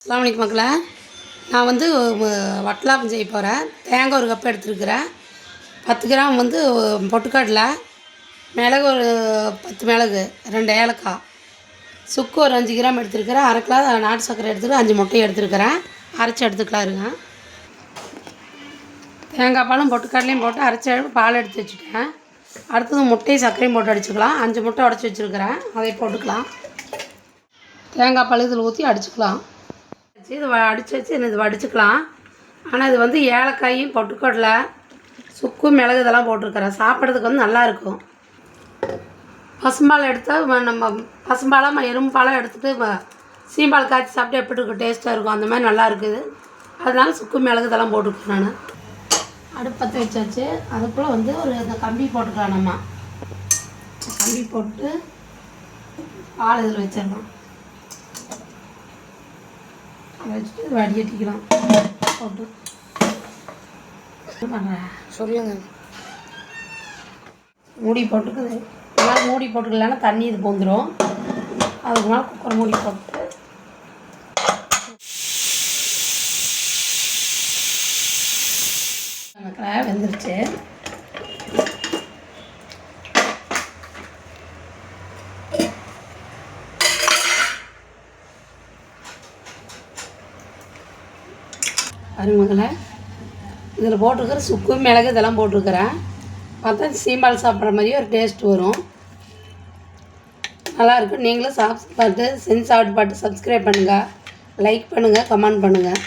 அஸ்ஸலாமு அலைக்கும் மக்களே. நான் வந்து வட்டலாப்பம் செய்ய போகிறேன். தேங்காய் ஒரு கப் எடுத்துருக்கிறேன். 10 கிராம் வந்து பொட்டுக்கடலை, மிளகு ஒரு 10 மிளகு, 2 ஏலக்காய், சுக்கு ஒரு 5 கிராம் எடுத்துருக்கிறேன். அரை கிலோ நாட்டு சர்க்கரை எடுத்துகிட்டு 5 முட்டையை எடுத்துருக்கிறேன். அரைச்சி எடுத்துக்கலாம் இருங்க. தேங்காய் பாலும் பொட்டுக்கடலையும் போட்டு அரைச்சி பால் எடுத்து வச்சுட்டேன். அடுத்தது முட்டையும் சர்க்கரையும் போட்டு அடிச்சுக்கலாம். 5 முட்டை உடச்சி வச்சுருக்கிறேன், அதை போட்டுக்கலாம். தேங்காய் பால் இதில் ஊற்றி அடிச்சுக்கலாம். இது அடித்து வச்சு இது வடிச்சுக்கலாம். ஆனால் இது வந்து ஏலக்காயும் பொட்டுக்கடலை, சுக்கு, மிளகு இதெல்லாம் போட்டிருக்கிறேன். சாப்பிட்றதுக்கு வந்து நல்லாயிருக்கும். பசும்பால் எடுத்தால் நம்ம பசும்பாலாக எறும்பாலாக எடுத்துகிட்டு சீம்பால் காய்ச்சி சாப்பிட்டு எப்படி இருக்கும், டேஸ்ட்டாக இருக்கும். அந்த மாதிரி நல்லா இருக்குது. அதனால சுக்கு, மிளகு இதெல்லாம் போட்டுருக்கேன். நான் அடுப்பத்தை வச்சாச்சு. அதுக்குள்ளே வந்து ஒரு இந்த கம்பி போட்டுக்கலாம். நம்ம கம்பி போட்டு பால் இதில் வச்சிடலாம். வச்சுட்டு வடிகட்டிக்கலாம். போட்டு பண்ணுறேன் சொல்லுங்க. மூடி போட்டுக்குது. இதனால் மூடி போட்டுக்கலன்னா தண்ணி இது போந்துடும். அதுக்கு மேலே குக்கர் மூடி போட்டு வெந்துருச்சு. அருமகளை இதில் போட்டிருக்கிற சுக்கு, மிளகு இதெல்லாம் போட்டிருக்கிறேன். பார்த்தா சீம்பால் சாப்பிட்ற மாதிரியே ஒரு டேஸ்ட் வரும். நல்லாயிருக்கும். நீங்களும் சாப்பிட்டு செஞ்சு சாப்பிட்டு பார்த்து சப்ஸ்கிரைப் பண்ணுங்கள், லைக் பண்ணுங்கள், கமெண்ட் பண்ணுங்கள்.